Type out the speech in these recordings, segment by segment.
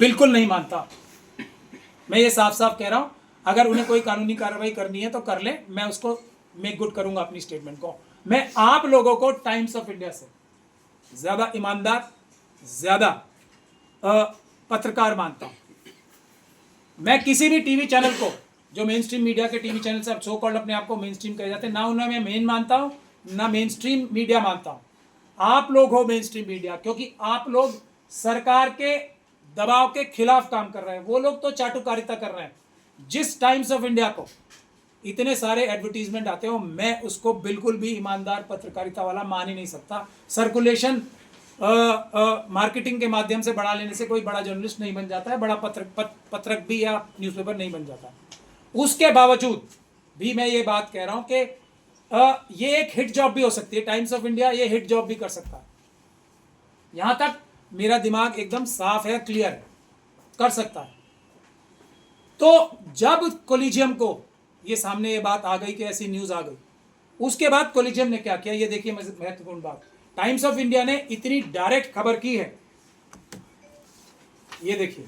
बिल्कुल नहीं मानता। मैं ये साफ साफ कह रहा हूं, अगर उन्हें कोई कानूनी कार्रवाई करनी है तो कर ले, मैं उसको मेक गुड करूंगा अपनी स्टेटमेंट को। मैं आप लोगों को टाइम्स ऑफ इंडिया से ज्यादा ईमानदार, ज्यादा पत्रकार मानता हूं। मैं किसी भी टीवी चैनल को, जो मेन स्ट्रीम मीडिया के टीवी चैनल से सो कॉल्ड अपने आप को मेन स्ट्रीम कहे जाते हैं, ना उन्हें मैं मेन मानता हूं, ना मेन स्ट्रीम मीडिया मानता हूं। आप लोग हो मेन स्ट्रीम मीडिया, क्योंकि आप लोग सरकार के दबाव के खिलाफ काम कर रहे हैं। वो लोग तो चाटुकारिता कर रहे हैं। जिस टाइम्स ऑफ इंडिया को इतने सारे एडवर्टीजमेंट आते हो, मैं उसको बिल्कुल भी ईमानदार पत्रकारिता वाला मान ही नहीं सकता। सर्कुलेशन मार्केटिंग के माध्यम से बढ़ा लेने से कोई बड़ा जर्नलिस्ट नहीं बन जाता है, बड़ा पत्रक भी या न्यूज़पेपर नहीं बन जाता। उसके बावजूद भी मैं ये बात कह रहा हूं कि ये एक हिट जॉब भी हो सकती है। टाइम्स ऑफ इंडिया ये हिट जॉब भी कर सकता है। यहां तक मेरा दिमाग एकदम साफ है, क्लियर है, कर सकता है। तो जब कोलिजियम को ये सामने ये बात आ गई कि ऐसी न्यूज आ गई, उसके बाद कोलिजियम ने क्या किया, ये देखिए महत्वपूर्ण बात। टाइम्स ऑफ इंडिया ने इतनी डायरेक्ट खबर की है, ये देखिए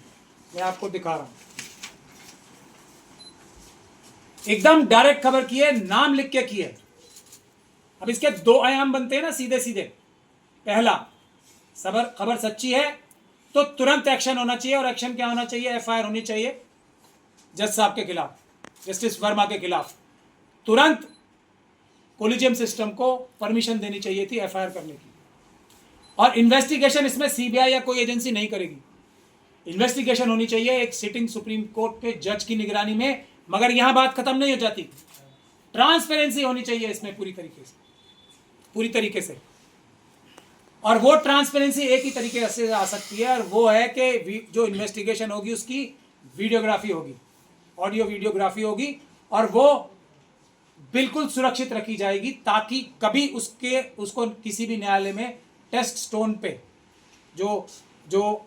मैं आपको दिखा रहा हूं, एकदम डायरेक्ट खबर की है, नाम लिख के की है। अब इसके दो आयाम बनते हैं ना सीधे सीधे। पहला, खबर सच्ची है तो तुरंत एक्शन होना चाहिए, और एक्शन क्या होना चाहिए, एफआईआर होनी चाहिए जज साहब के खिलाफ, जस्टिस वर्मा के खिलाफ। तुरंत कोलिजियम सिस्टम को परमिशन देनी चाहिए थी एफआईआर करने की, और इन्वेस्टिगेशन इसमें सीबीआई या कोई एजेंसी नहीं करेगी। इन्वेस्टिगेशन होनी चाहिए एक सिटिंग सुप्रीम कोर्ट के जज की निगरानी में। मगर यहां बात खत्म नहीं हो जाती, ट्रांसपेरेंसी होनी चाहिए इसमें पूरी तरीके से। और वो ट्रांसपेरेंसी एक ही तरीके से आ सकती है, और वो है कि जो इन्वेस्टिगेशन होगी उसकी वीडियोग्राफी होगी, ऑडियो वीडियोग्राफी होगी, और वो बिल्कुल सुरक्षित रखी जाएगी, ताकि कभी उसको किसी भी न्यायालय में टेस्ट स्टोन पे जो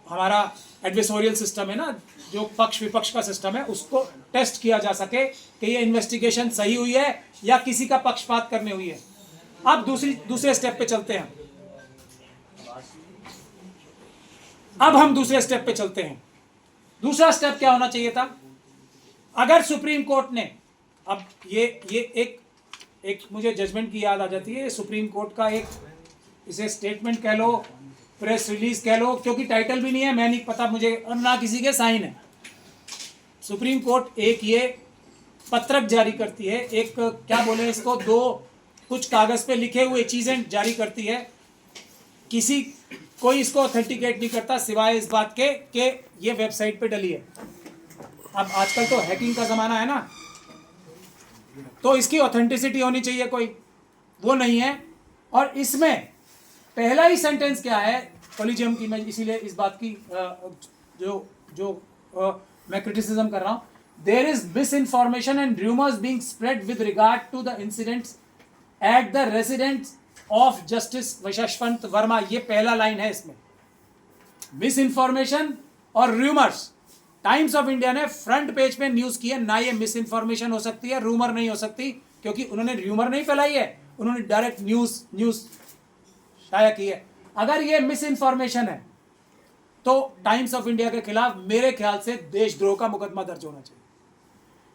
हमारा एडवर्सोरियल सिस्टम है ना, जो पक्ष विपक्ष का सिस्टम है, उसको टेस्ट किया जा सके कि ये इन्वेस्टिगेशन सही हुई है या किसी का पक्षपात करने हुई है। अब दूसरे स्टेप पे चलते हैं। अब हम दूसरे स्टेप पे चलते हैं। दूसरा स्टेप क्या होना चाहिए था? अगर सुप्रीम कोर्ट ने, अब ये एक मुझे जजमेंट की याद आ जाती है, सुप्रीम कोर्ट का एक, इसे स्टेटमेंट कह लो, प्रेस रिलीज कह लो, क्योंकि टाइटल भी नहीं है, मैं नहीं पता मुझे, और ना किसी के साइन है। सुप्रीम कोर्ट एक ये पत्रक जारी करती है, एक क्या बोले इसको, दो कुछ कागज पे लिखे हुए चीजें जारी करती है। कोई इसको ऑथेंटिकेट नहीं करता सिवाय इस बात के कि ये वेबसाइट पे डली है। अब आजकल तो हैकिंग का जमाना है ना, तो इसकी ऑथेंटिसिटी होनी चाहिए कोई, वो नहीं है। और इसमें पहला ही सेंटेंस क्या है कोलिजियम की, मैं इसीलिए इस बात की मैं क्रिटिसिज्म कर रहा हूं, there is misinformation and rumours being spread with regard to the incidents at the residence of justice Yashwant Varma. ये पहला लाइन है इसमें, मिस इन्फॉर्मेशन और रूमर्स। टाइम्स ऑफ इंडिया ने फ्रंट पेज पे न्यूज की है, ना ये मिस इन्फॉर्मेशन हो सकती है, रूमर नहीं हो सकती, क्योंकि उन्होंने रूमर नहीं फैलाई है, उन्होंने डायरेक्ट न्यूज शाया की है। अगर ये मिस इन्फॉर्मेशन है तो टाइम्स ऑफ इंडिया के खिलाफ मेरे ख्याल से देशद्रोह का मुकदमा दर्ज होना चाहिए,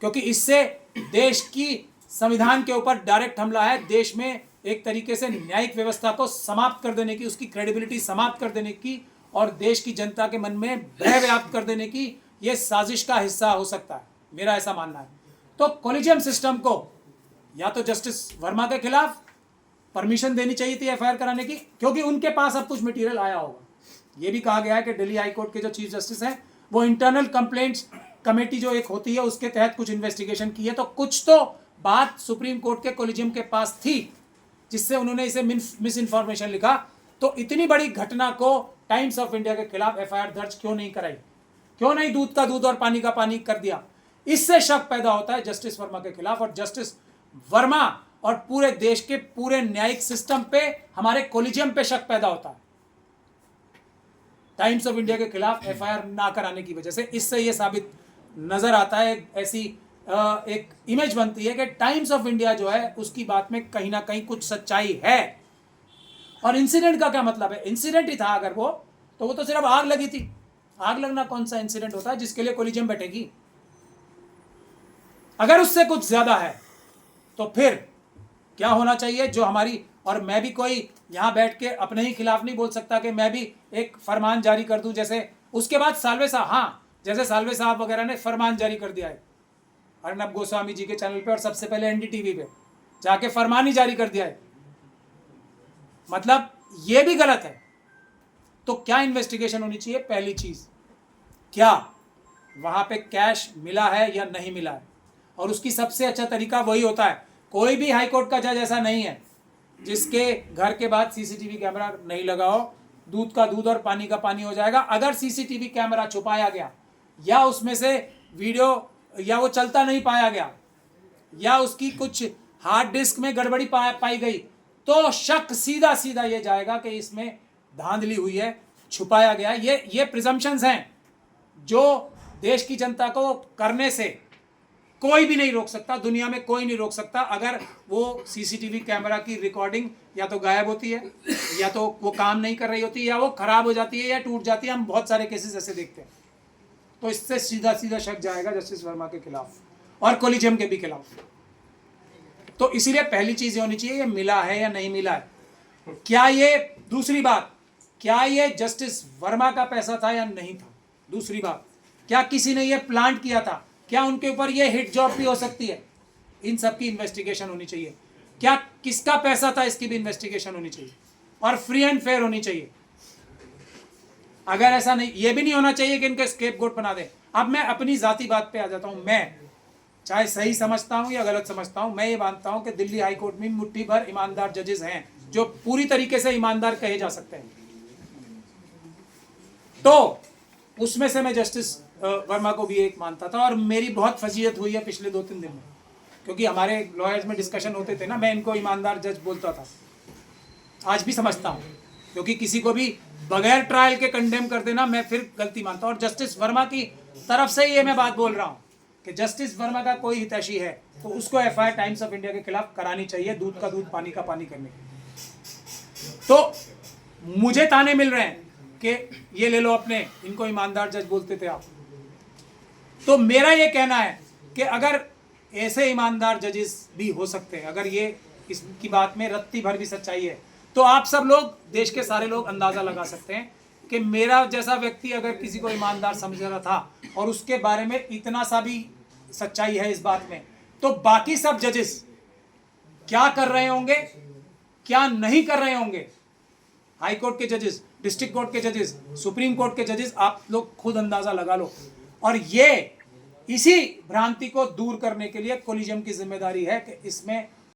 क्योंकि इससे देश की संविधान के ऊपर डायरेक्ट हमला है। देश में एक तरीके से न्यायिक व्यवस्था को समाप्त कर देने की, उसकी क्रेडिबिलिटी समाप्त कर देने की, और देश की जनता के मन में भय व्याप्त कर देने की यह साजिश का हिस्सा हो सकता है, मेरा ऐसा मानना है। तो कोलिजियम सिस्टम को या तो जस्टिस वर्मा के खिलाफ परमिशन देनी चाहिए थी एफआईआर कराने की, क्योंकि उनके पास अब कुछ मटेरियल आया होगा। यह भी कहा गया है कि दिल्ली हाई कोर्ट के जो चीफ जस्टिस हैं, वो इंटरनल कंप्लेंट्स कमेटी जो एक होती है उसके तहत कुछ इन्वेस्टिगेशन की है, तो कुछ तो बात सुप्रीम कोर्ट के कोलिजियम के पास थी जिससे उन्होंने इसे मिस इन्फॉर्मेशन लिखा। तो इतनी बड़ी घटना को टाइम्स ऑफ इंडिया के खिलाफ एफआईआर दर्ज क्यों नहीं कराई, क्यों नहीं दूध का दूध और पानी का पानी कर दिया? इससे शक पैदा होता है जस्टिस वर्मा के खिलाफ, और जस्टिस वर्मा और पूरे देश के पूरे न्यायिक सिस्टम पे, हमारे कोलिजियम पे शक पैदा होता है टाइम्स ऑफ इंडिया के खिलाफ एफआईआर ना कराने की वजह से। इससे यह साबित नजर आता है, ऐसी एक इमेज बनती है कि टाइम्स ऑफ इंडिया जो है उसकी बात में कहीं ना कहीं कुछ सच्चाई है। और इंसिडेंट का क्या मतलब है? इंसिडेंट ही था अगर वो तो सिर्फ आग लगी थी, आग लगना कौन सा इंसिडेंट होता है जिसके लिए कोलिजियम बैठेगी? अगर उससे कुछ ज्यादा है तो फिर क्या होना चाहिए? जो हमारी, और मैं भी कोई यहां बैठ के अपने ही खिलाफ नहीं बोल सकता कि मैं भी एक फरमान जारी कर दूं, जैसे उसके बाद साल्वे साहब, हाँ, जैसे साल्वे साहब वगैरह ने फरमान जारी कर दिया है अर्नब गोस्वामी जी के चैनल पे और सबसे पहले एनडीटीवी पे जाके फरमान ही जारी कर दिया है, मतलब ये भी गलत है। तो क्या इन्वेस्टिगेशन होनी चाहिए? पहली चीज, क्या वहां पे कैश मिला है या नहीं मिला है? और उसकी सबसे अच्छा तरीका वही होता है, कोई भी हाईकोर्ट का जज ऐसा नहीं है जिसके घर के बाद सीसीटीवी कैमरा नहीं लगाओ, दूध का दूध और पानी का पानी हो जाएगा। अगर सीसीटीवी कैमरा छुपाया गया या उसमें से वीडियो या वो चलता नहीं पाया गया या उसकी कुछ हार्ड डिस्क में गड़बड़ी पाई गई तो शक सीधा सीधा ये जाएगा कि इसमें धांधली हुई है, छुपाया गया। ये प्रिजम्पशंस हैं जो देश की जनता को करने से कोई भी नहीं रोक सकता, दुनिया में कोई नहीं रोक सकता। अगर वो सीसीटीवी कैमरा की रिकॉर्डिंग या तो गायब होती है या तो वो काम नहीं कर रही होती है या वो खराब हो जाती है या टूट जाती है, हम बहुत सारे केसेस ऐसे देखते हैं। तो इससे सीधा सीधा शक जाएगा जस्टिस वर्मा के खिलाफ और कोलिजियम के भी खिलाफ। तो इसीलिए पहली चीज होनी चाहिए, ये मिला है या नहीं मिला है, क्या ये, दूसरी बात, क्या ये जस्टिस वर्मा का पैसा था या नहीं था? दूसरी बात, क्या किसी ने ये प्लांट किया था? क्या उनके ऊपर ये हिट जॉब भी हो सकती है? इन सब की इन्वेस्टिगेशन होनी चाहिए। क्या किसका पैसा था, इसकी भी इन्वेस्टिगेशन होनी चाहिए और फ्री एंड फेयर होनी चाहिए। अगर ऐसा नहीं, ये भी नहीं होना चाहिए कि इनको स्केपगोट बना दें। अब मैं अपनी जाती बात पे आ जाता हूं, मैं चाहे सही समझता हूं या गलत समझता हूं, मैं ये मानता हूं कि दिल्ली हाई कोर्ट में मुट्ठी भर ईमानदार जजेस हैं जो पूरी तरीके से ईमानदार कहे जा सकते हैं। तो उसमें से मैं जस्टिस वर्मा को भी एक मानता था और मेरी बहुत फजीयत हुई है पिछले 2-3 दिन में, क्योंकि हमारे लॉयर्स में डिस्कशन होते थे ना, मैं इनको ईमानदार जज बोलता था, आज भी समझता हूँ, क्योंकि किसी को भी बगैर ट्रायल के कंडेम कर देना मैं फिर गलती मानता हूँ। और जस्टिस वर्मा की तरफ से ये मैं बात बोल रहा हूँ कि जस्टिस वर्मा का कोई हितैषी है तो उसको एफआईआर टाइम्स ऑफ इंडिया के खिलाफ करानी चाहिए, दूध का दूध पानी का पानी करने के। तो मुझे ताने मिल रहे हैं कि ये ले लो अपने, इनको ईमानदार जज बोलते थे आप। तो मेरा ये कहना है कि अगर ऐसे ईमानदार जजेस भी हो सकते हैं, अगर ये इसकी बात में रत्ती भर भी सच्चाई है, तो आप सब लोग, देश के सारे लोग अंदाजा लगा सकते हैं कि मेरा जैसा व्यक्ति अगर किसी को ईमानदार समझ रहा था और उसके बारे में इतना सा भी सच्चाई है इस बात में, तो बाकी सब जजेस क्या कर रहे होंगे, क्या नहीं कर रहे होंगे। हाई कोर्ट के जजेस, डिस्ट्रिक्ट कोर्ट के जजेस, सुप्रीम कोर्ट के जजेस, आप लोग खुद अंदाजा लगा लो। और ये इसी भ्रांति को दूर करने के लिए कोलिजियम की जिम्मेदारी है कि इसमें